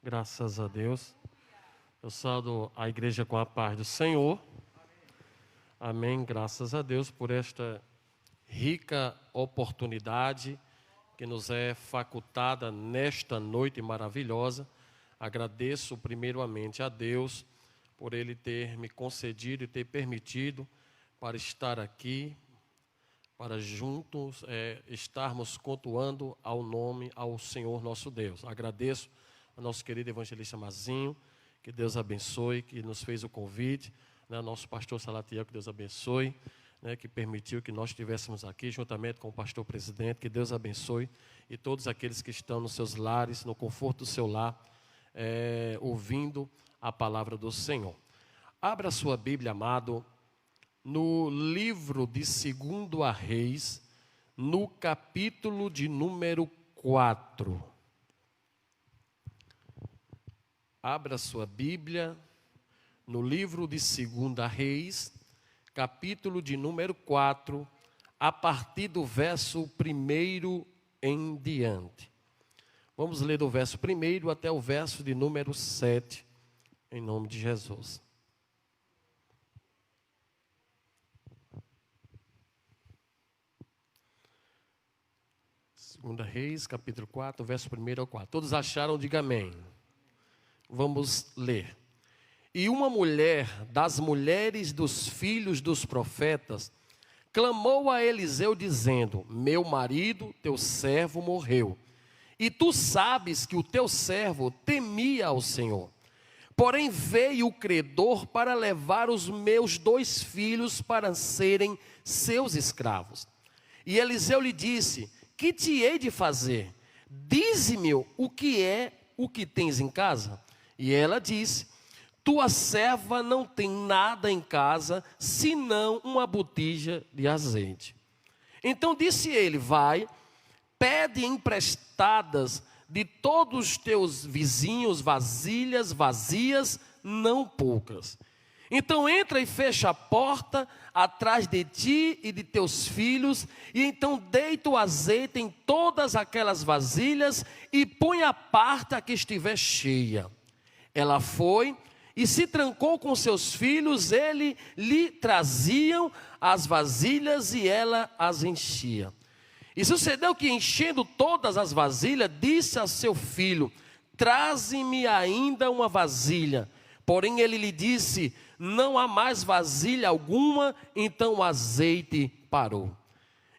Graças a Deus. Eu saúdo a igreja com a paz do Senhor. Amém. Graças a Deus por esta rica oportunidade que nos é facultada nesta noite maravilhosa. Agradeço primeiramente a Deus por Ele ter me concedido e ter permitido para estar aqui, para juntos estarmos cultuando ao nome ao Senhor nosso Deus. Agradeço ao nosso querido evangelista Mazinho, que Deus abençoe, que nos fez o convite, né? Nosso pastor Salatiel, que Deus abençoe, né? Que permitiu que nós estivéssemos aqui, juntamente com o pastor presidente, que Deus abençoe, e todos aqueles que estão nos seus lares, no conforto do seu lar, ouvindo a palavra do Senhor. Abra sua Bíblia, amado, no livro de 2 Reis, no capítulo de número 4. Abra sua Bíblia no livro de 2 Reis, capítulo de número 4, a partir do verso 1 em diante. Vamos ler do verso 1 até o verso de número 7, em nome de Jesus. Segunda Reis, capítulo 4, verso 1 ao 4. Todos acharam? Diga amém. Vamos ler. E uma mulher das mulheres dos filhos dos profetas clamou a Eliseu dizendo: meu marido, teu servo, morreu. E tu sabes que o teu servo temia ao Senhor. Porém veio o credor para levar os meus 2 filhos para serem seus escravos. E Eliseu lhe disse: que te hei de fazer? Dize-me o que é o que tens em casa. E ela disse: tua serva não tem nada em casa, senão uma botija de azeite. Então disse ele: vai, pede emprestadas de todos os teus vizinhos vasilhas vazias, não poucas. Então entra e fecha a porta atrás de ti e de teus filhos, e então deita o azeite em todas aquelas vasilhas e põe a parte a que estiver cheia. Ela foi e se trancou com seus filhos, ele lhe traziam as vasilhas e ela as enchia. E sucedeu que, enchendo todas as vasilhas, disse a seu filho: traze-me ainda uma vasilha. Porém ele lhe disse: não há mais vasilha alguma. Então o azeite parou.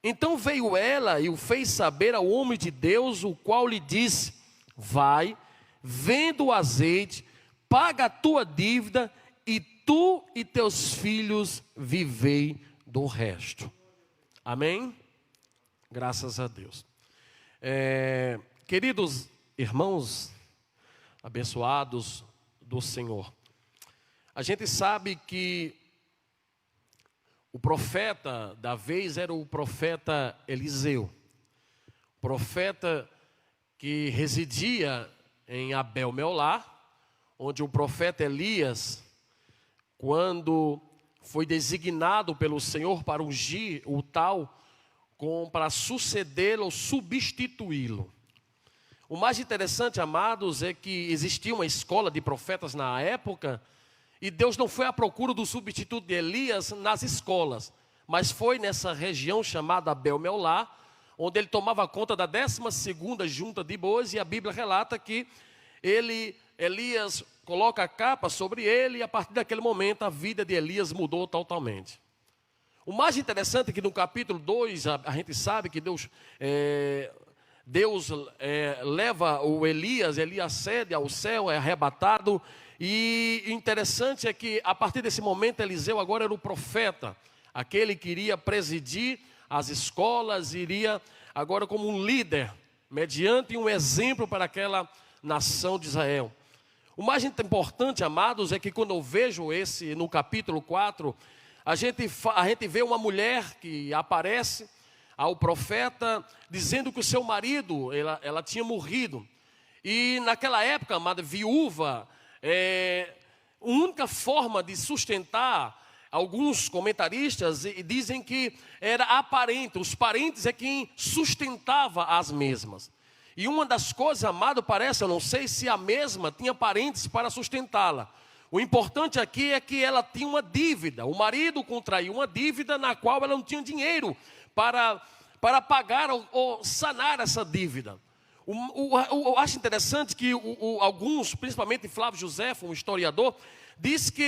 Então veio ela e o fez saber ao homem de Deus, o qual lhe disse: vai, vende o azeite, paga a tua dívida, e tu e teus filhos vivei do resto. Amém? Graças a Deus. Queridos irmãos abençoados do Senhor, a gente sabe que o profeta da vez era o profeta Eliseu, profeta que residia em Abel-Meolá, onde o profeta Elias, quando foi designado pelo Senhor para ungir o tal, para sucedê-lo ou substituí-lo. O mais interessante, amados, é que existia uma escola de profetas na época, e Deus não foi à procura do substituto de Elias nas escolas, mas foi nessa região chamada Abel-Meolá, onde ele tomava conta da 12ª junta de bois, e a Bíblia relata que Elias coloca a capa sobre ele, e a partir daquele momento a vida de Elias mudou totalmente. O mais interessante é que no capítulo 2, a gente sabe que Deus leva o Elias cede ao céu, é arrebatado. E o interessante é que a partir desse momento Eliseu agora era o profeta, aquele que iria presidir as escolas, iria agora como um líder, mediante um exemplo para aquela nação de Israel. O mais importante, amados, é que quando eu vejo no capítulo 4, a gente vê uma mulher que aparece ao profeta dizendo que o seu marido, ela tinha morrido. E naquela época, amada, viúva, a única forma de sustentar, alguns comentaristas dizem que era a parente, os parentes é quem sustentava as mesmas. E uma das coisas, amado, parece, eu não sei se a mesma tinha parentes para sustentá-la. O importante aqui é que ela tinha uma dívida. O marido contraiu uma dívida na qual ela não tinha dinheiro para pagar ou sanar essa dívida. Eu acho interessante que alguns, principalmente Flávio Josefo, um historiador, diz que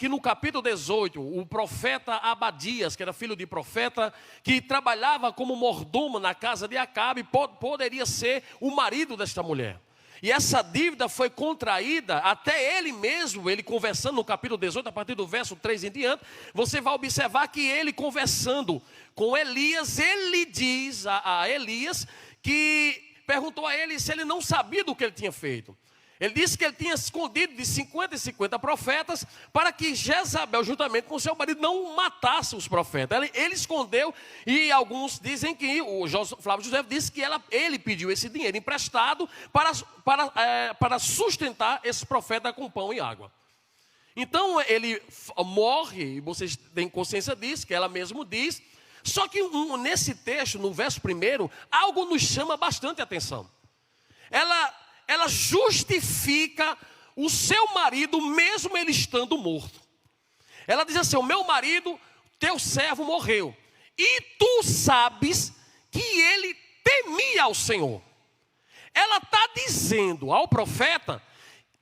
no capítulo 18, o profeta Abadias, que era filho de profeta, que trabalhava como mordomo na casa de Acabe, poderia ser o marido desta mulher. E essa dívida foi contraída, até ele mesmo, ele conversando no capítulo 18, a partir do verso 3 em diante, você vai observar que ele conversando com Elias, ele diz a Elias, que perguntou a ele se ele não sabia do que ele tinha feito. Ele disse que ele tinha escondido de 50 em 50 profetas, para que Jezabel, juntamente com seu marido, não matasse os profetas. Ele escondeu, e alguns dizem que, o Flávio José disse que ele pediu esse dinheiro emprestado para sustentar esse profeta com pão e água. Então ele morre, e vocês têm consciência disso, que ela mesmo diz. Só que nesse texto, no verso 1, algo nos chama bastante atenção. Ela justifica o seu marido, mesmo ele estando morto. Ela diz assim: o meu marido, teu servo, morreu, e tu sabes que ele temia ao Senhor. Ela está dizendo ao profeta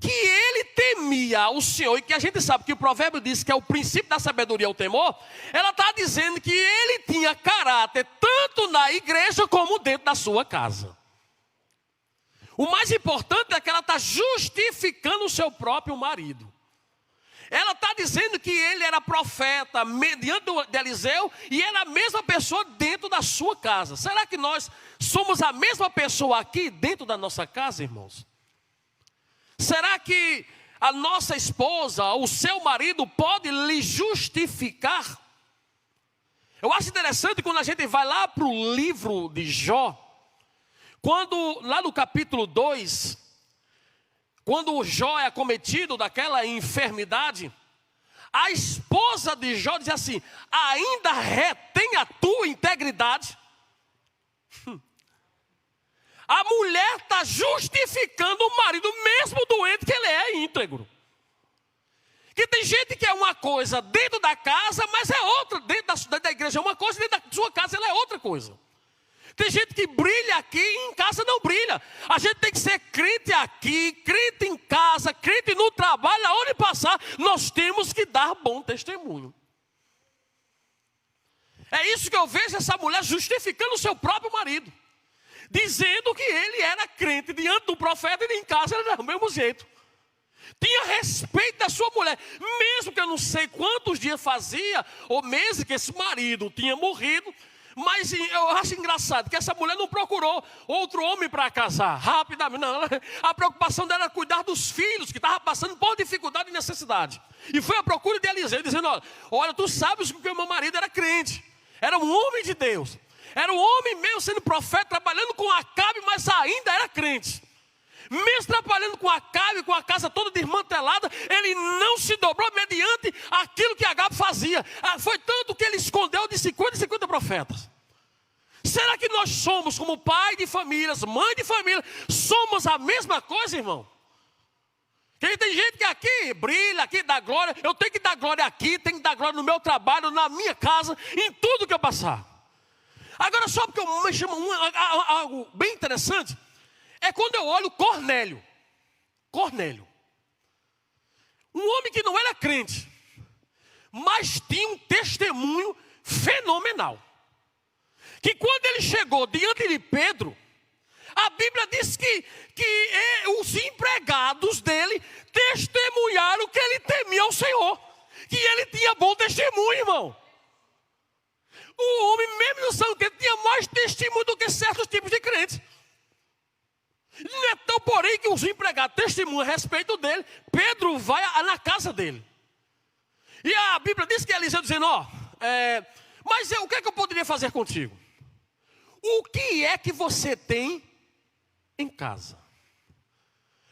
que ele temia ao Senhor, e que a gente sabe que o provérbio diz que é o princípio da sabedoria, o temor. Ela está dizendo que ele tinha caráter tanto na igreja como dentro da sua casa. O mais importante é que ela está justificando o seu próprio marido. Ela está dizendo que ele era profeta diante de Eliseu, e era a mesma pessoa dentro da sua casa. Será que nós somos a mesma pessoa aqui dentro da nossa casa, irmãos? Será que a nossa esposa, o seu marido, pode lhe justificar? Eu acho interessante quando a gente vai lá para o livro de Jó, quando lá no capítulo 2, quando o Jó é acometido daquela enfermidade, a esposa de Jó diz assim: ainda retém a tua integridade? A mulher está justificando o marido, mesmo doente, que ele é íntegro. Que tem gente que é uma coisa dentro da casa, mas é outra dentro da igreja. É uma coisa, dentro da sua casa ela é outra coisa. Tem gente que brilha aqui e em casa não brilha. A gente tem que ser crente aqui, crente em casa, crente no trabalho, aonde passar, nós temos que dar bom testemunho. É isso que eu vejo essa mulher justificando o seu próprio marido, dizendo que ele era crente diante do profeta e em casa ele era do mesmo jeito. Tinha respeito da sua mulher, mesmo que eu não sei quantos dias fazia, ou meses que esse marido tinha morrido. Mas eu acho engraçado que essa mulher não procurou outro homem para casar rapidamente. Não, a preocupação dela era cuidar dos filhos que estavam passando por dificuldade e necessidade. E foi à procura de Eliseu, dizendo: olha, tu sabes que o meu marido era crente, era um homem de Deus, era um homem mesmo sendo profeta, trabalhando com Acabe, mas ainda era crente. Mesmo trabalhando com Acabe, com a casa toda desmantelada, ele não se dobrou mediante aquilo que Acabe fazia. Foi tanto que ele escondeu de 50 em 50 profetas. Será que nós somos, como pai de famílias, mãe de família, somos a mesma coisa, irmão? Que tem gente que aqui brilha, aqui dá glória. Eu tenho que dar glória aqui, tenho que dar glória no meu trabalho, na minha casa, em tudo que eu passar. Agora, só porque eu me chamo algo bem interessante, é quando eu olho Cornélio. Cornélio. Um homem que não era crente, mas tinha um testemunho fenomenal. Que quando ele chegou diante de Pedro, a Bíblia diz que os empregados dele testemunharam que ele temia ao Senhor. Que ele tinha bom testemunho, irmão. O homem, mesmo não sabendo que ele tinha mais testemunho do que certos tipos de crentes. Não é tão porém que os empregados testemunham a respeito dele. Pedro vai na casa dele. E a Bíblia diz que Eliseu dizendo: mas o que é que eu poderia fazer contigo? O que é que você tem em casa?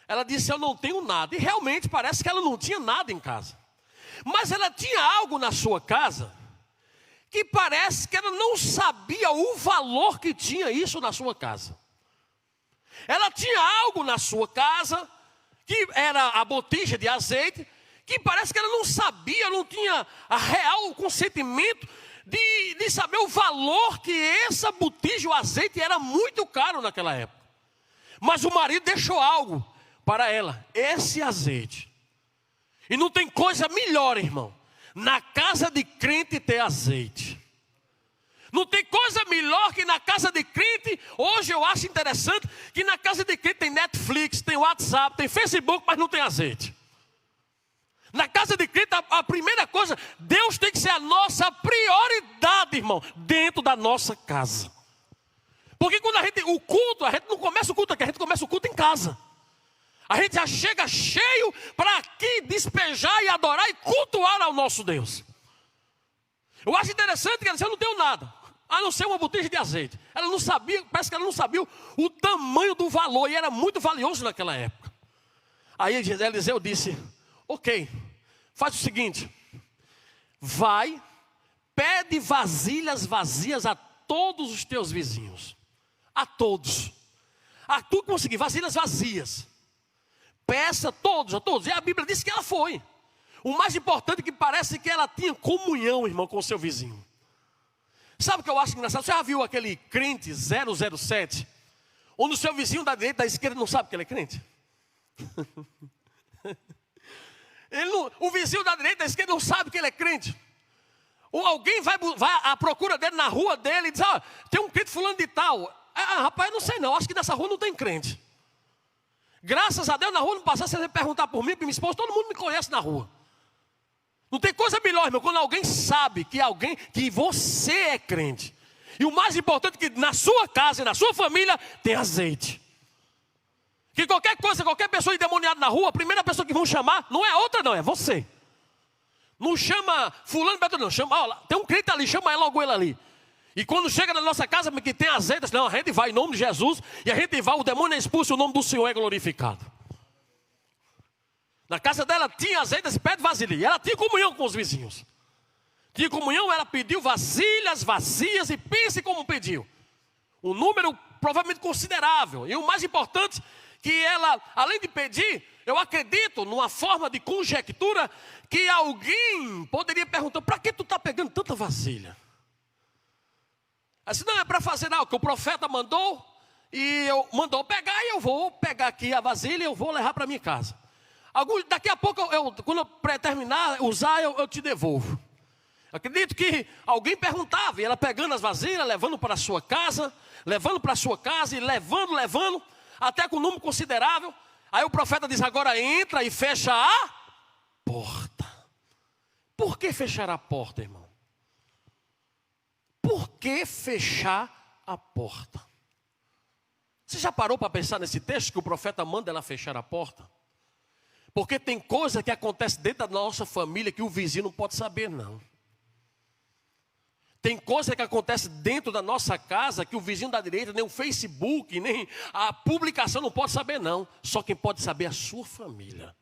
Ela disse: eu não tenho nada. E realmente parece que ela não tinha nada em casa. Mas ela tinha algo na sua casa que parece que ela não sabia o valor que tinha isso na sua casa. Ela tinha algo na sua casa, que era a botija de azeite, que parece que ela não sabia, não tinha a real consentimento de saber o valor que essa botija, o azeite, era muito caro naquela época. Mas o marido deixou algo para ela, esse azeite. E não tem coisa melhor, irmão, na casa de crente ter azeite. Não tem coisa melhor que na casa de crente. Hoje eu acho interessante que na casa de crente tem Netflix, tem WhatsApp, tem Facebook, mas não tem azeite. Na casa de crente, a primeira coisa, Deus tem que ser a nossa prioridade, irmão, dentro da nossa casa. Porque quando a gente não começa o culto aqui, a gente começa o culto em casa. A gente já chega cheio para aqui despejar e adorar e cultuar ao nosso Deus. Eu acho interessante que ela disse, eu não tenho nada, a não ser uma botija de azeite. Ela não sabia, parece que ela não sabia o tamanho do valor, e era muito valioso naquela época. Aí Eliseu disse, ok, faz o seguinte, vai, pede vasilhas vazias a todos os teus vizinhos. A todos. A tu conseguir, vasilhas vazias. Peça a todos. E a Bíblia diz que ela foi. O mais importante é que parece que ela tinha comunhão, irmão, com o seu vizinho. Sabe o que eu acho engraçado? Você já viu aquele crente 007? Onde o seu vizinho da direita e da esquerda não sabe que ele é crente? O vizinho da direita e da esquerda não sabe que ele é crente. Ou alguém vai à procura dele na rua dele e diz, tem um crente fulano de tal. Rapaz, eu não sei não, acho que nessa rua não tem crente. Graças a Deus, na rua não passar, se você perguntar por mim, por minha esposa, todo mundo me conhece na rua. Não tem coisa melhor, irmão, quando alguém sabe que você é crente. E o mais importante é que na sua casa e na sua família tem azeite. Que qualquer coisa, qualquer pessoa endemoniada na rua, a primeira pessoa que vão chamar, não é outra não, é você. Não chama fulano, não, chama, tem um crente ali, chama logo ele ali. E quando chega na nossa casa que tem azeite, não, a gente vai em nome de Jesus, e a gente vai, o demônio é expulso, o nome do Senhor é glorificado. Na casa dela tinha azeite, esse pé de vasilha, e ela tinha comunhão com os vizinhos. Tinha comunhão, ela pediu vasilhas vazias, e pense como pediu. Um número provavelmente considerável, e o mais importante, que ela, além de pedir, eu acredito, numa forma de conjectura, que alguém poderia perguntar, para que tu está pegando tanta vasilha? Assim, não, é para fazer o que o profeta mandou, e mandou pegar, e eu vou pegar aqui a vasilha e eu vou levar para minha casa. Daqui a pouco, quando eu terminar, usar, eu te devolvo. Acredito que alguém perguntava, e ela pegando as vasilhas, levando para a sua casa, e levando, até com um número considerável. Aí o profeta diz, agora entra e fecha a porta. Por que fechar a porta, irmão? Por que fechar a porta? Você já parou para pensar nesse texto que o profeta manda ela fechar a porta? Porque tem coisa que acontece dentro da nossa família que o vizinho não pode saber, não. Tem coisa que acontece dentro da nossa casa que o vizinho da direita, nem o Facebook, nem a publicação não pode saber, não. Só quem pode saber é a sua família.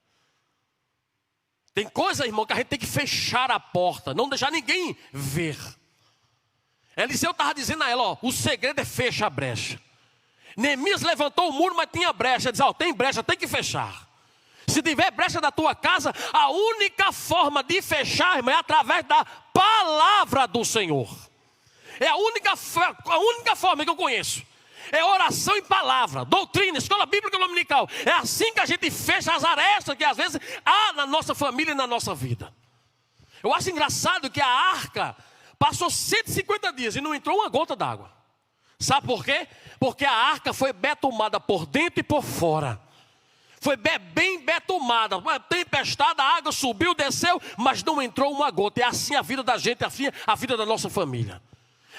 Tem coisa, irmão, que a gente tem que fechar a porta, não deixar ninguém ver. Eliseu estava dizendo a ela, o segredo é fecha a brecha. Neemias levantou o muro, mas tinha brecha. Ele diz, tem brecha, tem que fechar. Se tiver brecha na tua casa, a única forma de fechar, irmão, é através da palavra do Senhor. É a única forma que eu conheço. É oração e palavra, doutrina, escola bíblica dominical. É assim que a gente fecha as arestas que às vezes há na nossa família e na nossa vida. Eu acho engraçado que a arca passou 150 dias e não entrou uma gota d'água. Sabe por quê? Porque a arca foi betumada por dentro e por fora. Foi bem betumada, uma tempestade, a água subiu, desceu, mas não entrou uma gota. É assim a vida da gente, assim a vida da nossa família.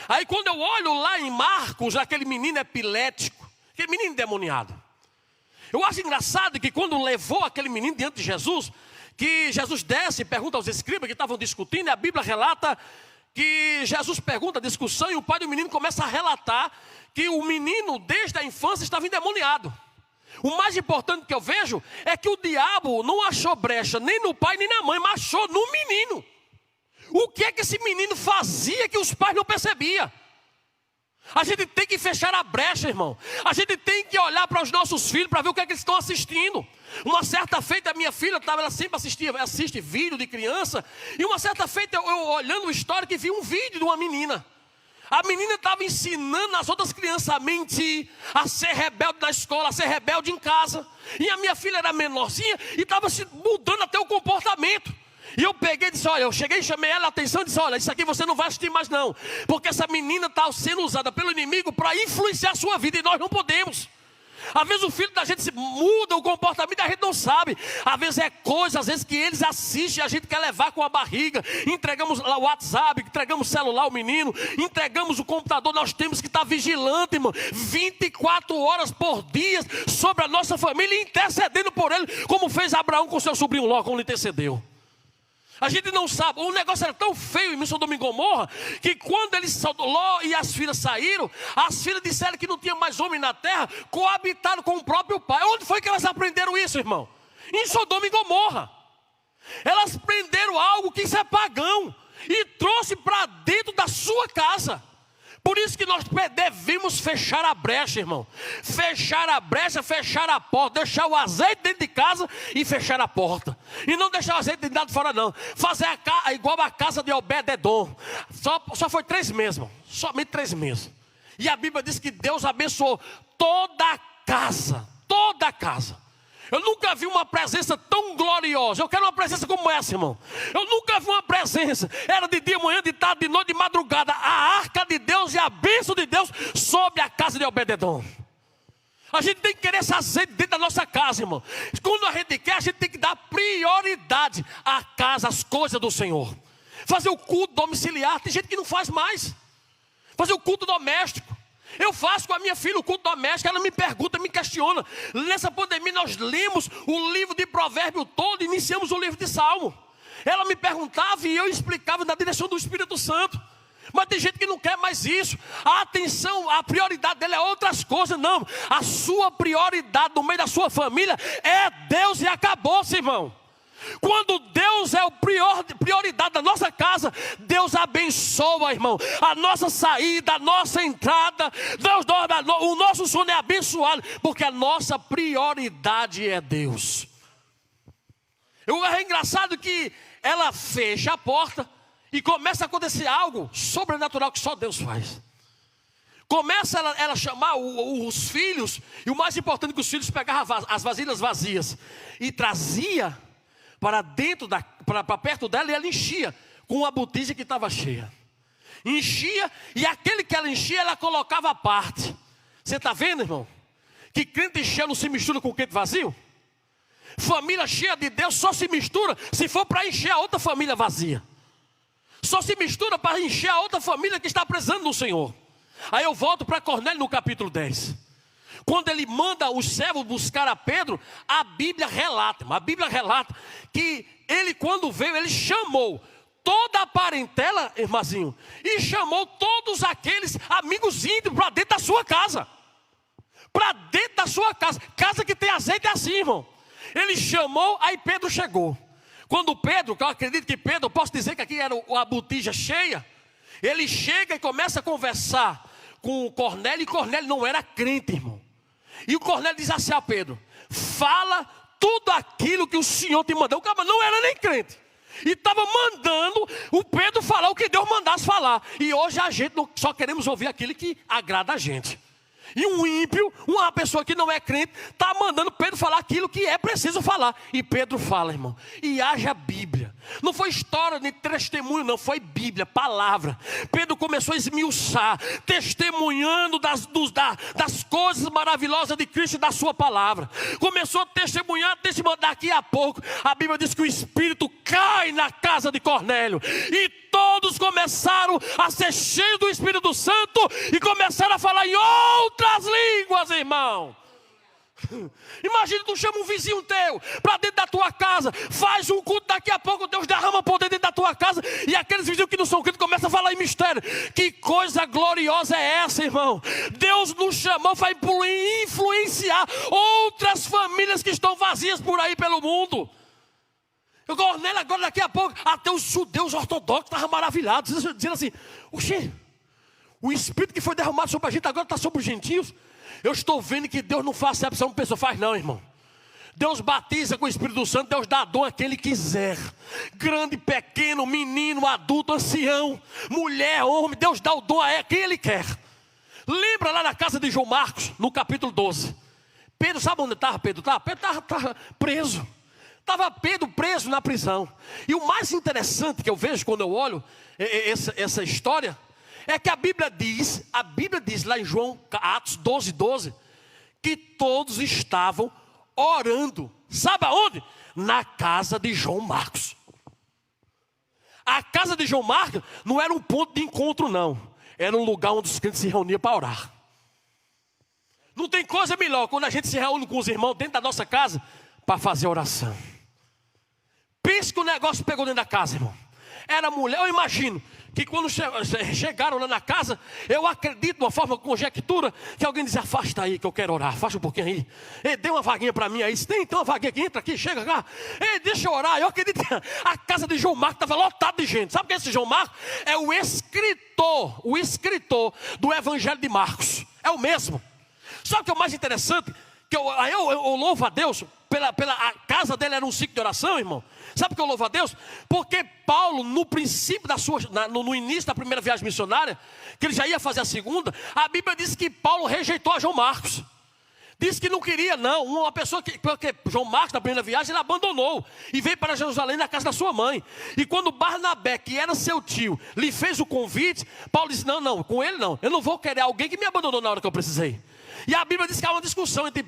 Aí quando eu olho lá em Marcos, aquele menino epilético, aquele menino endemoniado. Eu acho engraçado que quando levou aquele menino diante de Jesus, que Jesus desce e pergunta aos escribas que estavam discutindo, e a Bíblia relata que Jesus pergunta a discussão e o pai do menino começa a relatar que o menino desde a infância estava endemoniado. O mais importante que eu vejo é que o diabo não achou brecha nem no pai nem na mãe, mas achou no menino. O que é que esse menino fazia que os pais não percebiam? A gente tem que fechar a brecha, irmão. A gente tem que olhar para os nossos filhos para ver o que é que eles estão assistindo. Uma certa feita, a minha filha ela sempre assiste vídeo de criança. E uma certa feita, eu olhando o histórico, vi um vídeo de uma menina. A menina estava ensinando as outras crianças a mentir, a ser rebelde na escola, a ser rebelde em casa. E a minha filha era menorzinha e estava se mudando até o comportamento. E eu peguei e disse, olha, eu cheguei e chamei ela a atenção e disse, olha, isso aqui você não vai assistir mais não. Porque essa menina está sendo usada pelo inimigo para influenciar a sua vida e nós não podemos. Às vezes o filho da gente muda o comportamento e a gente não sabe. Às vezes é coisa, às vezes que eles assistem, a gente quer levar com a barriga. Entregamos lá o WhatsApp, entregamos o celular ao menino, entregamos o computador. Nós temos que estar vigilante, irmão, 24 horas por dia sobre a nossa família e intercedendo por ele, como fez Abraão com seu sobrinho Ló, quando intercedeu. A gente não sabe, o negócio era tão feio em Sodoma e Gomorra, que quando Ló e as filhas saíram, as filhas disseram que não tinha mais homem na terra, coabitaram com o próprio pai. Onde foi que elas aprenderam isso, irmão? Em Sodoma e Gomorra. Elas aprenderam algo que isso é pagão, e trouxe para dentro da sua casa. Por isso que nós devemos fechar a brecha, irmão. Fechar a brecha, fechar a porta. Deixar o azeite dentro de casa e fechar a porta. E não deixar o azeite dentro de fora não. Fazer igual a casa de Obed-Edom. Só foi 3 meses, irmão. Somente 3 meses. E a Bíblia diz que Deus abençoou toda a casa. Toda a casa. Eu nunca vi uma presença tão gloriosa. Eu quero uma presença como essa, irmão. Eu nunca vi uma presença. Era de dia, manhã, de tarde, de noite, de madrugada. A arca de Deus e a bênção de Deus sobre a casa de Obed-Edom. A gente tem que querer esse azeite dentro da nossa casa, irmão. Quando a gente quer, a gente tem que dar prioridade à casa, às coisas do Senhor. Fazer o culto domiciliar. Tem gente que não faz mais. Fazer o culto doméstico. Eu faço com a minha filha o culto doméstico, ela me pergunta, me questiona. Nessa pandemia nós lemos o livro de Provérbio todo, iniciamos o livro de Salmo. Ela me perguntava e eu explicava na direção do Espírito Santo. Mas tem gente que não quer mais isso. A atenção, a prioridade dela é outras coisas. Não, a sua prioridade no meio da sua família é Deus e acabou-se, irmão. Quando Deus é a prioridade da nossa casa, Deus abençoa, irmão, a nossa saída, a nossa entrada. O nosso sono é abençoado, porque a nossa prioridade é Deus. É engraçado que ela fecha a porta e começa a acontecer algo sobrenatural que só Deus faz. Começa ela a chamar os filhos, e o mais importante é que os filhos pegavam as vasilhas vazias e trazia para dentro, para perto dela, e ela enchia com uma botija que estava cheia. Enchia, e aquele que ela enchia, ela colocava à parte. Você está vendo, irmão? Que crente cheio não se mistura com crente vazio? Família cheia de Deus só se mistura se for para encher a outra família vazia. Só se mistura para encher a outra família que está precisando do Senhor. Aí eu volto para Cornélio no capítulo 10. Quando ele manda os servos buscar a Pedro, a Bíblia relata que ele, quando veio, ele chamou toda a parentela, irmãzinho, e chamou todos aqueles amigos íntimos para dentro da sua casa. Para dentro da sua casa. Casa que tem azeite é assim, irmão. Ele chamou, aí Pedro chegou. Quando Pedro, que eu acredito que Pedro, eu posso dizer que aqui era a botija cheia, ele chega e começa a conversar com o Cornélio, e Cornélio não era crente, irmão. E o Cornélio diz assim a Pedro: fala tudo aquilo que o Senhor te mandou. O cara não era nem crente, e estava mandando o Pedro falar o que Deus mandasse falar. E hoje a gente só queremos ouvir aquilo que agrada a gente. E um ímpio, uma pessoa que não é crente, está mandando Pedro falar aquilo que é preciso falar. E Pedro fala, irmão, e haja Bíblia. Não foi história nem testemunho, não, foi Bíblia, palavra. Pedro começou a esmiuçar, testemunhando das coisas maravilhosas de Cristo e da sua palavra. Começou a testemunhar, daqui a pouco a Bíblia diz que o Espírito cai na casa de Cornélio. E todos começaram a ser cheios do Espírito Santo e começaram a falar em outras línguas, irmão. Imagina, tu chama um vizinho teu para dentro da tua casa, faz um culto, daqui a pouco Deus derrama poder dentro da tua casa, e aqueles vizinhos que não são crentes começam a falar em mistério. Que coisa gloriosa é essa, irmão? Deus nos chamou para influenciar outras famílias que estão vazias por aí pelo mundo. O Cornélio agora, daqui a pouco, até os judeus ortodoxos estavam maravilhados, dizendo assim: oxê, O Espírito que foi derramado sobre a gente agora está sobre os gentios. Eu estou vendo que Deus não faz acepção de pessoa. Faz não, irmão. Deus batiza com o Espírito Santo. Deus dá dom a quem Ele quiser. Grande, pequeno, menino, adulto, ancião, mulher, homem. Deus dá o dom a quem Ele quer. Lembra lá na casa de João Marcos, no capítulo 12. Pedro, sabe onde estava Pedro? Pedro estava preso. Estava Pedro preso na prisão. E o mais interessante que eu vejo quando eu olho essa história, é que a Bíblia diz lá em João, Atos 12, 12, que todos estavam orando. Sabe aonde? Na casa de João Marcos. A casa de João Marcos não era um ponto de encontro, não. Era um lugar onde os crentes se reuniam para orar. Não tem coisa melhor quando a gente se reúne com os irmãos dentro da nossa casa para fazer oração. Pense que o negócio pegou dentro da casa, irmão. Era mulher, eu imagino que quando chegaram lá na casa, eu acredito de uma forma conjectura, que alguém dizia: afasta aí que eu quero orar, afasta um pouquinho aí. Ei, dê uma vaguinha para mim aí. Se tem então uma vaguinha aqui, entra aqui, chega cá. Ei, deixa eu orar. Eu acredito que a casa de João Marcos estava lotada de gente. Sabe quem é esse João Marcos? É o escritor do Evangelho de Marcos. É o mesmo. Só que o mais interessante, que eu louvo a Deus, a casa dele era um ciclo de oração, irmão. Sabe por que eu louvo a Deus? Porque Paulo, no princípio no início da primeira viagem missionária, que ele já ia fazer a segunda, a Bíblia diz que Paulo rejeitou a João Marcos. Disse que não queria, não. Uma pessoa porque João Marcos, na primeira viagem, ele abandonou e veio para Jerusalém na casa da sua mãe. E quando Barnabé, que era seu tio, lhe fez o convite, Paulo disse: não, com ele não. Eu não vou querer alguém que me abandonou na hora que eu precisei. E a Bíblia diz que há uma discussão entre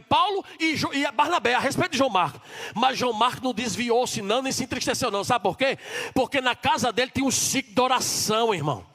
Paulo e Barnabé a respeito de João Marcos. Mas João Marcos não desviou-se não, nem se entristeceu não. Sabe por quê? Porque na casa dele tinha um ciclo de oração, irmão.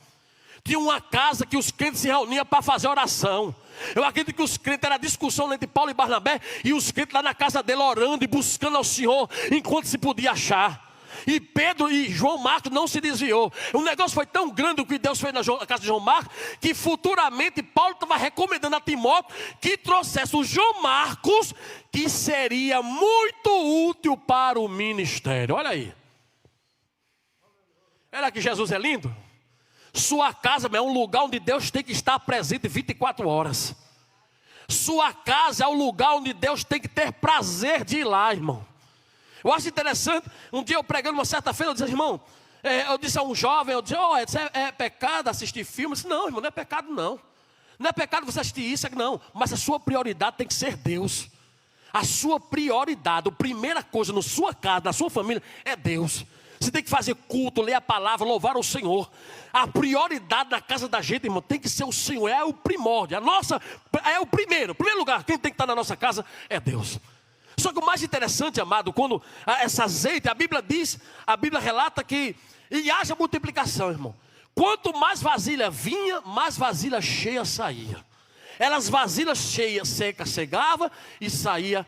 Tinha uma casa que os crentes se reuniam para fazer oração. Eu acredito que os crentes, era discussão entre Paulo e Barnabé, e os crentes lá na casa dele orando e buscando ao Senhor enquanto se podia achar. E Pedro e João Marcos não se desviou. O negócio foi tão grande o que Deus fez na casa de João Marcos, que futuramente Paulo estava recomendando a Timóteo que trouxesse o João Marcos, que seria muito útil para o ministério. Olha aí. Olha que Jesus é lindo. Sua casa é um lugar onde Deus tem que estar presente 24 horas. Sua casa é um lugar onde Deus tem que ter prazer de ir lá, irmão. Eu acho interessante, um dia eu pregando uma certa feira, eu disse: irmão, eu disse a um jovem, eu disse: é pecado assistir filme? Eu disse: não, irmão, não é pecado não. Não é pecado você assistir isso, não. Mas a sua prioridade tem que ser Deus. A sua prioridade, a primeira coisa na sua casa, na sua família, é Deus. Você tem que fazer culto, ler a palavra, louvar o Senhor. A prioridade da casa da gente, irmão, tem que ser o Senhor. É o primórdio. É o primeiro lugar. Quem tem que estar na nossa casa é Deus. Só que o mais interessante, amado, quando esse azeite, a Bíblia relata que e haja multiplicação, irmão. Quanto mais vasilha vinha, mais vasilha cheia saía. Elas vasilhas cheias, seca, chegava e saía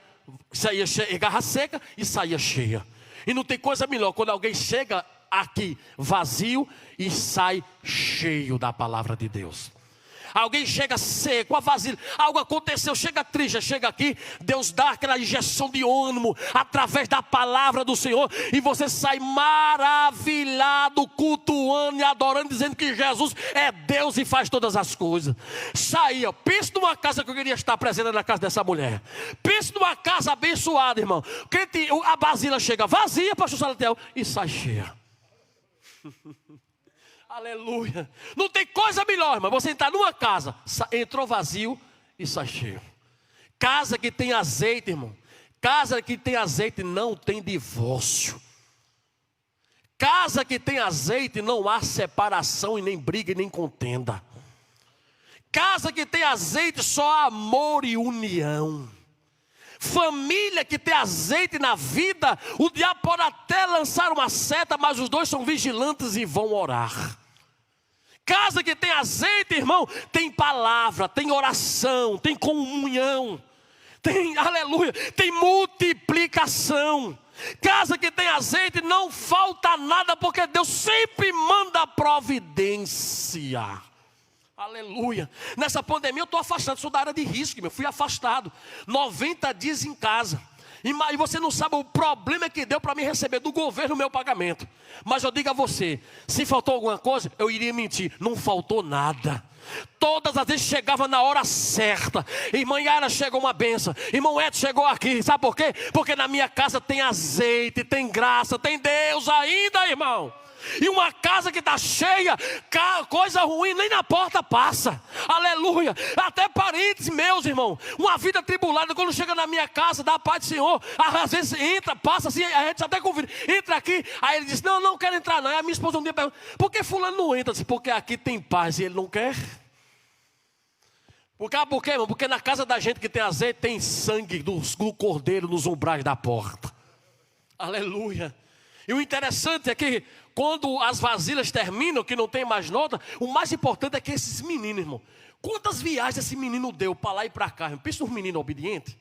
cheia, garra seca e saía cheia. E não tem coisa melhor quando alguém chega aqui vazio e sai cheio da palavra de Deus. Alguém chega seco, a vasilha, algo aconteceu, chega triste, chega aqui, Deus dá aquela injeção de ânimo através da palavra do Senhor, e você sai maravilhado, cultuando e adorando, dizendo que Jesus é Deus e faz todas as coisas. Saía, pense numa casa que eu queria estar presente na casa dessa mulher. Pense numa casa abençoada, irmão. A vasilha chega vazia, pastor Salatiel, e sai cheia. Aleluia. Não tem coisa melhor, irmão. Você entrar numa casa, entrou vazio e sai cheio. Casa que tem azeite, irmão. Casa que tem azeite não tem divórcio. Casa que tem azeite não há separação e nem briga e nem contenda. Casa que tem azeite só há amor e união. Família que tem azeite na vida, o diabo pode até lançar uma seta, mas os dois são vigilantes e vão orar. Casa que tem azeite, irmão, tem palavra, tem oração, tem comunhão, tem, aleluia, tem multiplicação. Casa que tem azeite não falta nada, porque Deus sempre manda providência. Aleluia. Nessa pandemia eu estou afastado, sou da área de risco, eu fui afastado 90 dias em casa. E você não sabe o problema que deu para mim receber do governo o meu pagamento. Mas eu digo a você, se faltou alguma coisa, eu iria mentir. Não faltou nada. Todas as vezes chegava na hora certa. Irmã Yara chegou uma benção, irmão Edson chegou aqui. Sabe por quê? Porque na minha casa tem azeite, tem graça, tem Deus ainda, irmão. E uma casa que está cheia, coisa ruim nem na porta passa. Aleluia. Até parentes meus, irmão, uma vida tribulada, quando chega na minha casa, dá a paz do Senhor, às vezes entra, passa assim, a gente até convida, entra aqui. Aí ele diz, não quero entrar não. Aí a minha esposa um dia pergunta, por que fulano não entra? Porque aqui tem paz e ele não quer. Por quê, irmão? Porque na casa da gente que tem azeite, tem sangue do cordeiro nos umbrais da porta. Aleluia. E o interessante é que quando as vasilhas terminam, que não tem mais nota, o mais importante é que esses meninos, irmão, quantas viagens esse menino deu para lá e para cá, irmão? Pensa num menino obediente.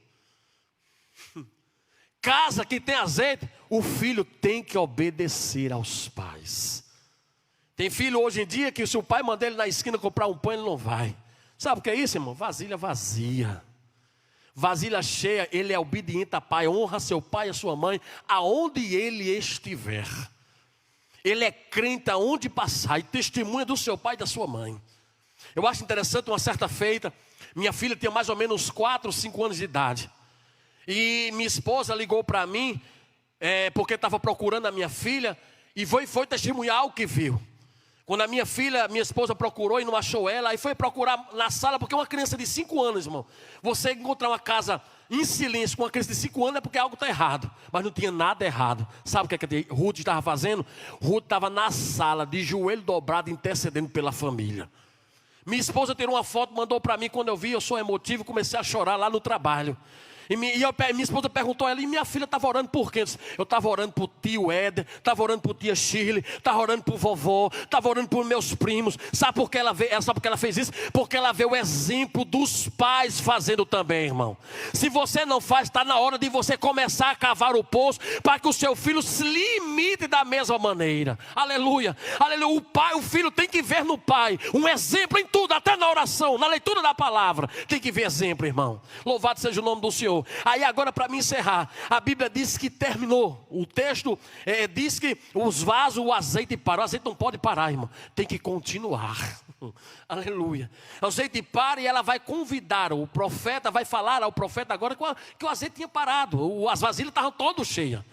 Casa que tem azeite, o filho tem que obedecer aos pais. Tem filho hoje em dia que se o pai mandar ele na esquina comprar um pão, ele não vai. Sabe o que é isso, irmão? Vasilha vazia. Vasilha cheia, ele é obediente a pai, honra seu pai e a sua mãe, aonde ele estiver. Ele é crente aonde passar e testemunha do seu pai e da sua mãe. Eu acho interessante, uma certa feita, minha filha tinha mais ou menos 4 ou 5 anos de idade. E minha esposa ligou para mim, porque estava procurando a minha filha, e foi testemunhar o que viu. Quando a minha esposa procurou e não achou ela, aí foi procurar na sala, porque uma criança de 5 anos, irmão, você encontrar uma casa em silêncio com uma criança de 5 anos é porque algo está errado. Mas não tinha nada errado. Sabe o que a Ruth estava fazendo? Ruth estava na sala, de joelho dobrado, intercedendo pela família. Minha esposa tirou uma foto, mandou para mim. Quando eu vi, eu sou emotivo, comecei a chorar lá no trabalho. E minha esposa perguntou a ela, e minha filha estava orando por quê? Eu estava orando por tio Éder, estava orando por tia Shirley, estava orando por vovó, estava orando por meus primos. Sabe por que ela fez isso? Porque ela vê o exemplo dos pais fazendo também, irmão. Se você não faz, está na hora de você começar a cavar o poço, para que o seu filho se limite da mesma maneira. Aleluia, aleluia. O filho tem que ver no pai um exemplo em tudo, até na oração, na leitura da palavra. Tem que ver exemplo, irmão. Louvado seja o nome do Senhor. Aí agora, para me encerrar, a Bíblia diz que terminou. O texto diz que os vasos, o azeite parou. O azeite não pode parar, irmão, tem que continuar. Aleluia. O azeite para e ela vai convidar, o profeta vai falar ao profeta agora que o azeite tinha parado. As vasilhas estavam todas cheias.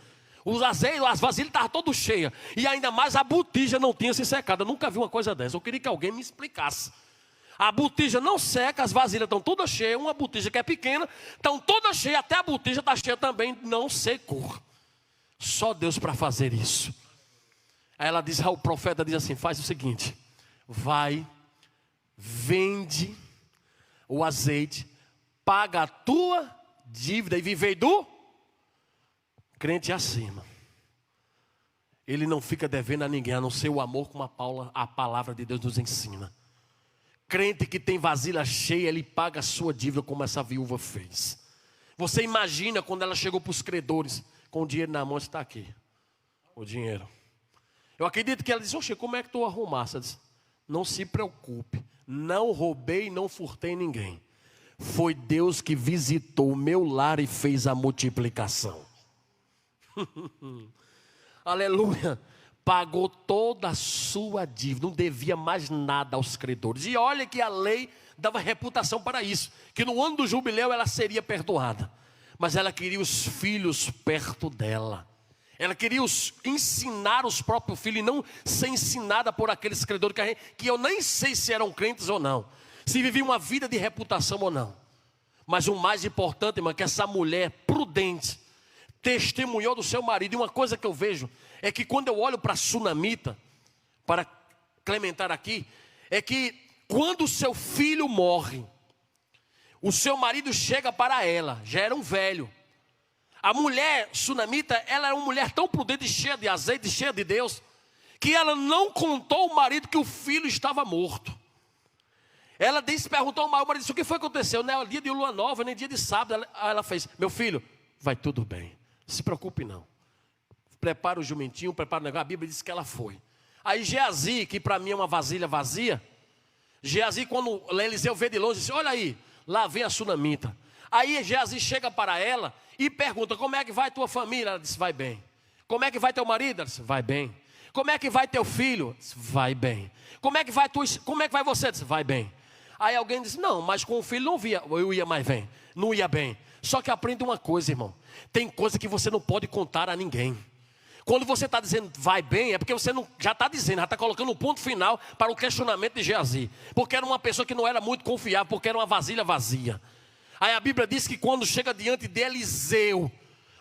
As vasilhas estavam todas cheias. E ainda mais a botija não tinha se secado. Eu nunca vi uma coisa dessa. Eu queria que alguém me explicasse. A botija não seca, as vasilhas estão todas cheias. Uma botija que é pequena, estão todas cheias. Até a botija está cheia também, não secou. Só Deus para fazer isso. Aí ela diz, o profeta diz assim, faz o seguinte, vai, vende o azeite, paga a tua dívida e vivei do crente acima. Ele não fica devendo a ninguém, a não ser o amor como a palavra de Deus nos ensina. Crente que tem vasilha cheia, ele paga a sua dívida como essa viúva fez. Você imagina quando ela chegou para os credores, com o dinheiro na mão, está aqui, o dinheiro. Eu acredito que ela disse, oxe, como é que tu arrumaste? Ela disse, não se preocupe, não roubei, não furtei ninguém. Foi Deus que visitou o meu lar e fez a multiplicação. Aleluia. Pagou toda a sua dívida, não devia mais nada aos credores. E olha que a lei dava reputação para isso, que no ano do jubileu ela seria perdoada. Mas ela queria os filhos perto dela. Ela queria ensinar os próprios filhos e não ser ensinada por aqueles credores que eu nem sei se eram crentes ou não, se viviam uma vida de reputação ou não. Mas o mais importante, irmão, é que essa mulher prudente testemunhou do seu marido. E uma coisa que eu vejo é que quando eu olho para a Sunamita, para Clementar aqui, é que quando o seu filho morre, o seu marido chega para ela, já era um velho. A mulher Sunamita, ela era uma mulher tão prudente, cheia de azeite, cheia de Deus, que ela não contou ao marido que o filho estava morto. Ela perguntou ao marido, o que foi que aconteceu? Não é dia de lua nova, nem dia de sábado. Ela fez, meu filho, vai tudo bem, não se preocupe não. Prepara o jumentinho, prepara o negócio. A Bíblia diz que ela foi. Aí Geazi, que para mim é uma vasilha vazia, Geazi, quando Eliseu vê de longe, disse, olha aí, lá vem a Sunamita. Aí Geazi chega para ela e pergunta: como é que vai tua família? Ela disse: vai bem. Como é que vai teu marido? Ela disse: vai bem. Como é que vai teu filho? Ela disse: vai bem. Como é que vai você? Ela disse: vai bem. Aí alguém disse: não, mas com o filho eu ia mais bem. Não ia bem. Só que aprenda uma coisa, irmão. Tem coisa que você não pode contar a ninguém. Quando você está dizendo vai bem, é porque você não, já está dizendo, já está colocando um ponto final para o questionamento de Geazi. Porque era uma pessoa que não era muito confiável, porque era uma vasilha vazia. Aí a Bíblia diz que quando chega diante de Eliseu,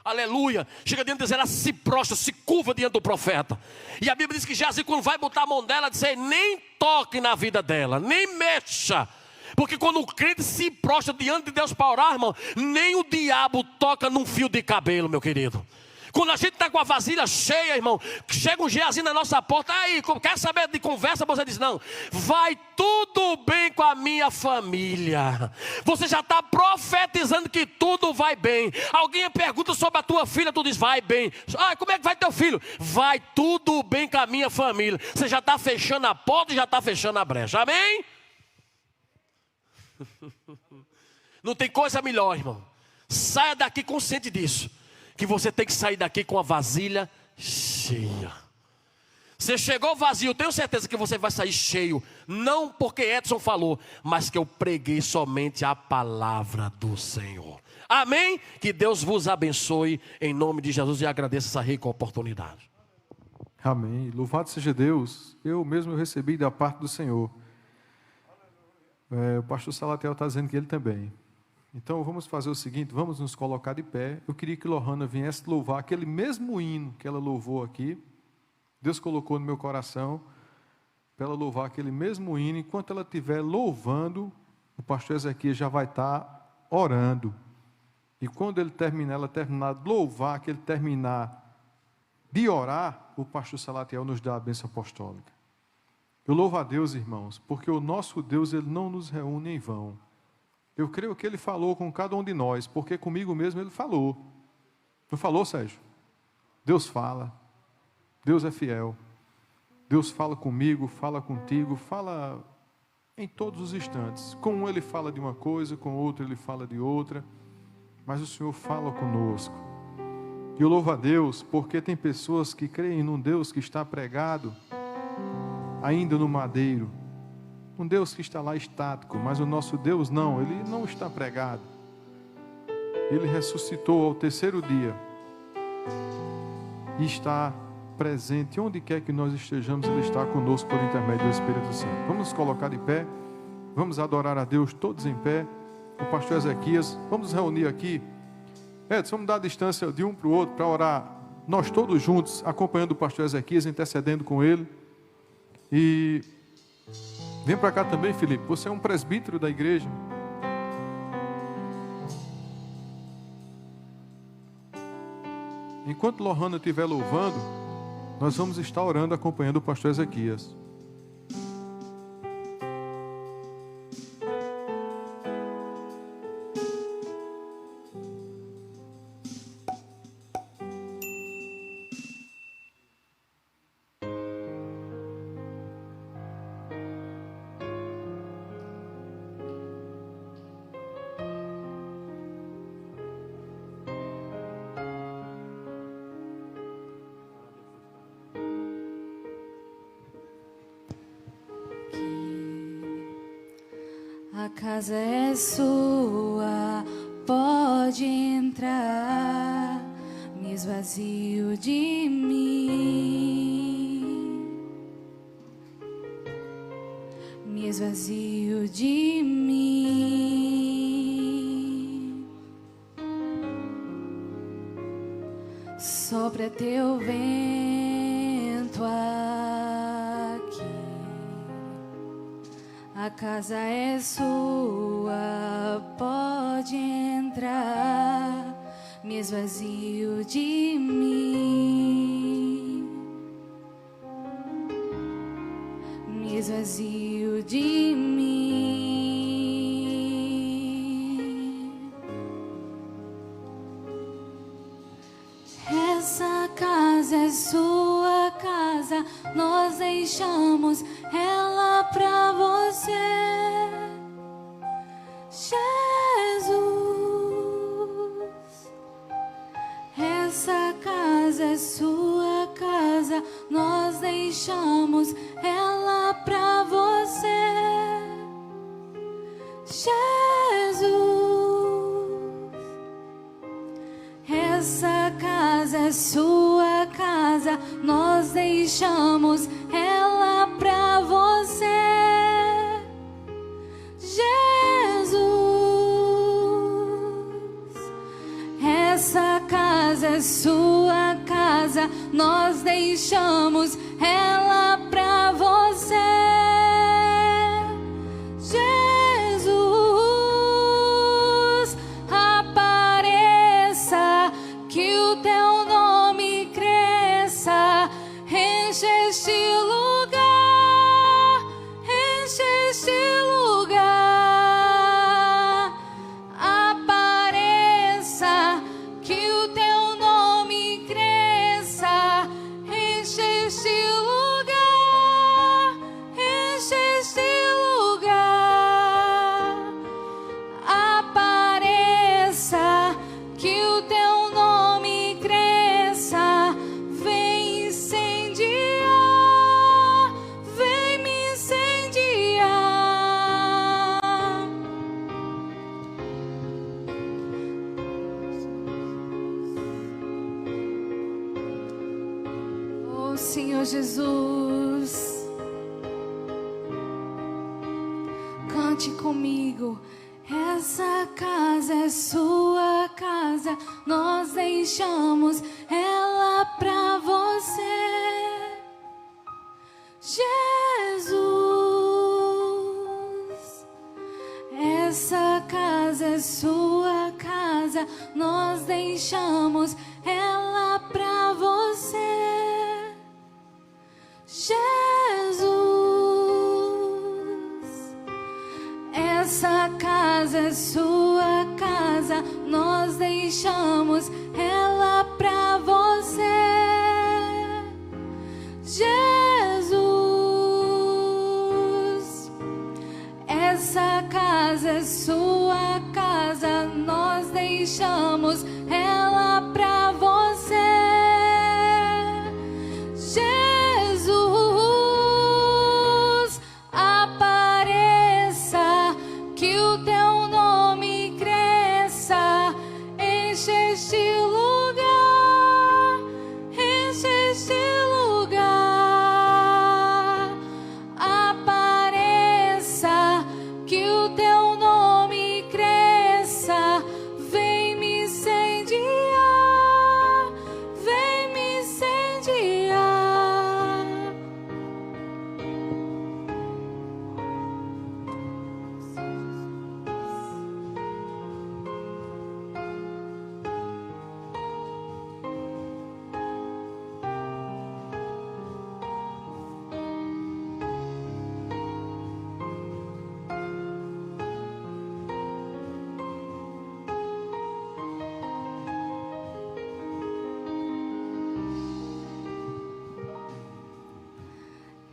aleluia, chega diante de Eliseu, ela se prostra, se curva diante do profeta. E a Bíblia diz que Geazi, quando vai botar a mão dela, diz: nem toque na vida dela, nem mexa. Porque quando o crente se prostra diante de Deus para orar, irmão, nem o diabo toca num fio de cabelo, meu querido. Quando a gente está com a vasilha cheia, irmão, chega um Geazi na nossa porta, aí, quer saber de conversa? Você diz: não, vai tudo bem com a minha família. Você já está profetizando que tudo vai bem. Alguém pergunta sobre a tua filha, tu diz: vai bem. Ah, como é que vai teu filho? Vai tudo bem com a minha família. Você já está fechando a porta e já está fechando a brecha, amém? Não tem coisa melhor, irmão. Saia daqui consciente disso, que você tem que sair daqui com a vasilha cheia. Você chegou vazio, tenho certeza que você vai sair cheio. Não porque Edson falou, mas que eu preguei somente a palavra do Senhor. Amém? Que Deus vos abençoe em nome de Jesus e agradeço essa rica oportunidade. Amém. Louvado seja Deus. Eu mesmo recebi da parte do Senhor. O pastor Salatiel está dizendo que ele também. Então vamos fazer o seguinte, vamos nos colocar de pé. Eu queria que Lohana viesse louvar aquele mesmo hino que ela louvou aqui. Deus colocou no meu coração para ela louvar aquele mesmo hino. Enquanto ela estiver louvando, o pastor Ezequias já vai estar orando. E quando ele terminar, ela terminar de louvar, que ele terminar de orar, o pastor Salatiel nos dá a bênção apostólica. Eu louvo a Deus, irmãos, porque o nosso Deus, ele não nos reúne em vão. Eu creio que ele falou com cada um de nós, porque comigo mesmo ele falou. Não falou, Sérgio? Deus fala. Deus é fiel. Deus fala comigo, fala contigo, fala em todos os instantes. Com um ele fala de uma coisa, com outro ele fala de outra. Mas o Senhor fala conosco. E eu louvo a Deus, porque tem pessoas que creem num Deus que está pregado ainda no madeiro. Um Deus que está lá estático, mas o nosso Deus não, Ele não está pregado. Ele ressuscitou ao terceiro dia e está presente, onde quer que nós estejamos, Ele está conosco por intermédio do Espírito Santo. Vamos nos colocar de pé, vamos adorar a Deus todos em pé. O pastor Ezequias, vamos nos reunir aqui. Edson, vamos dar a distância de um para o outro para orar, nós todos juntos, acompanhando o pastor Ezequias, intercedendo com ele. E vem para cá também, Felipe, você é um presbítero da igreja. Enquanto Lohana estiver louvando, nós vamos estar orando, acompanhando o pastor Ezequias. A casa é sua, pode entrar, me esvazio de mim, me esvazio de mim. Sopra teu vento aqui. A casa é sua, pode entrar, me esvazio de mim, me esvazio de mim. Essa casa é sua casa, nós deixamos ela pra você, Jesus. sua casa, nós deixamos ela pra você. Jesus, essa casa é sua casa, nós deixamos ela pra você. Jesus, essa casa é sua casa, nós deixamos ela pra você. Jesus, apareça, que o teu nome cresça, enche este lugar, enche este lugar. Apareça, que o teu nome cresça, enche este lugar, enche este lugar. Apareça, que o teu nome cresça, vem incendiar, vem me incendiar. Oh Senhor Jesus, cante comigo. Essa casa é sua casa, nós deixamos ela pra você. Jesus, essa casa é sua casa, nós deixamos ela pra você. Jesus, essa casa é sua casa, nós deixamos ela pra você. Jesus, essa casa é sua casa, nós deixamos ela pra você. Jesus, apareça, que o teu nome cresça, enche este lugar, enche este lugar. Apareça, que o teu nome cresça, vem me incendiar, vem me incendiar.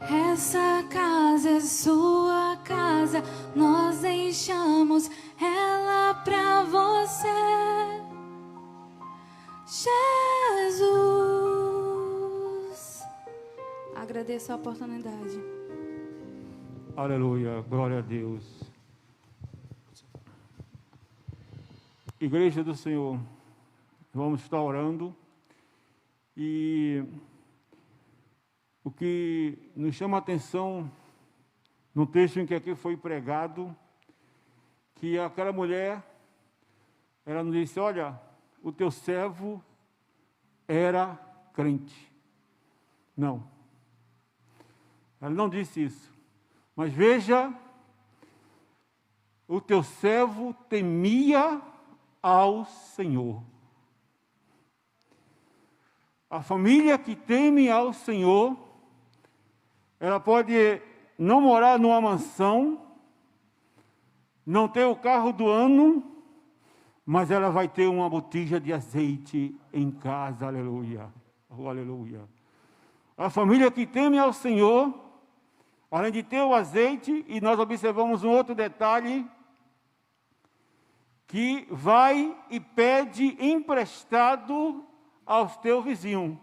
Essa casa é sua casa, nós deixamos ela pra você. Jesus, agradeço a oportunidade. Aleluia, glória a Deus. Igreja do Senhor, vamos estar orando e o que nos chama a atenção no texto em que aqui foi pregado, que aquela mulher, ela nos disse: olha, o teu servo era crente. Não, ela não disse isso, mas veja, o teu servo temia ao Senhor. A família que teme ao Senhor, ela pode não morar numa mansão, não ter o carro do ano, mas ela vai ter uma botija de azeite em casa, aleluia, oh, aleluia. A família que teme ao Senhor, além de ter o azeite, e nós observamos um outro detalhe, que vai e pede emprestado aos teus vizinhos.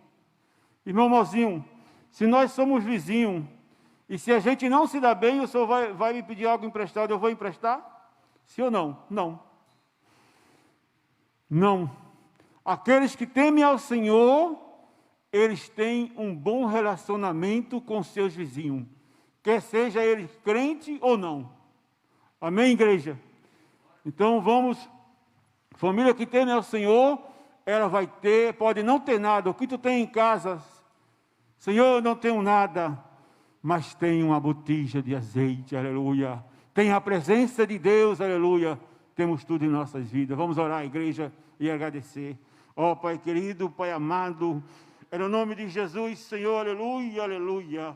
Irmão Mozinho, se nós somos vizinhos, e se a gente não se dá bem, o senhor vai me pedir algo emprestado, eu vou emprestar? Sim ou não? Não. Não. Aqueles que temem ao Senhor, eles têm um bom relacionamento com seus vizinhos, quer seja ele crente ou não. Amém, igreja? Então vamos, família que teme ao Senhor, ela vai ter, pode não ter nada. O que tu tem em casa? Senhor, eu não tenho nada, mas tenho uma botija de azeite, aleluia. Tem a presença de Deus, aleluia. Temos tudo em nossas vidas. Vamos orar, igreja, e agradecer. Ó Pai querido, Pai amado, é no nome de Jesus, Senhor, aleluia, aleluia.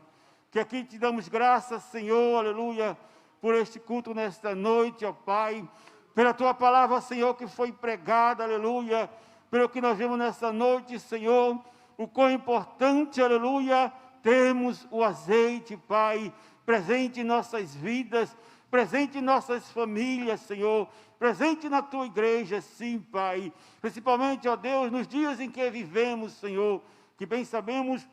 Que aqui te damos graças, Senhor, aleluia, por este culto nesta noite, ó Pai. Pela tua palavra, Senhor, que foi pregada, aleluia. Pelo que nós vemos nesta noite, Senhor, o quão importante, aleluia, temos o azeite, Pai, presente em nossas vidas, presente em nossas famílias, Senhor, presente na tua igreja, sim, Pai. Principalmente, ó Deus, nos dias em que vivemos, Senhor, que bem sabemos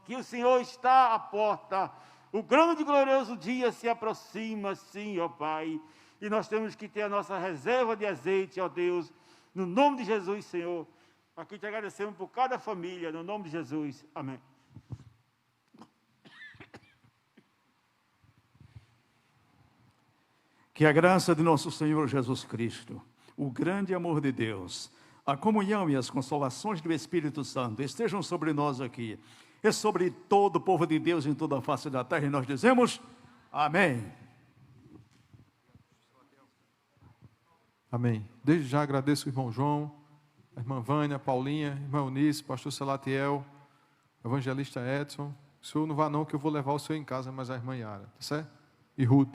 que o Senhor está à porta. O grande e glorioso dia se aproxima, sim, ó Pai. E nós temos que ter a nossa reserva de azeite, ó Deus, no nome de Jesus, Senhor. Aqui te agradecemos por cada família, no nome de Jesus. Amém. Que a graça de nosso Senhor Jesus Cristo, o grande amor de Deus, a comunhão e as consolações do Espírito Santo estejam sobre nós aqui e sobre todo o povo de Deus em toda a face da terra. E nós dizemos, amém. Amém. Desde já agradeço o irmão João, a irmã Vânia, a Paulinha, a irmã Eunice, o pastor Salatiel, o evangelista Edson. O senhor não vá não, que eu vou levar o senhor em casa, mas a irmã Yara, tá certo? E Ruth.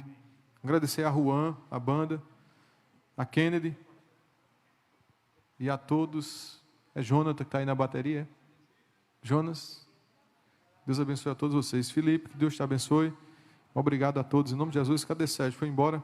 Agradecer a Juan, a banda, a Kennedy e a todos. É Jonathan que está aí na bateria? Jonas? Deus abençoe a todos vocês. Felipe, que Deus te abençoe. Obrigado a todos. Em nome de Jesus, cadê Sérgio? Foi embora?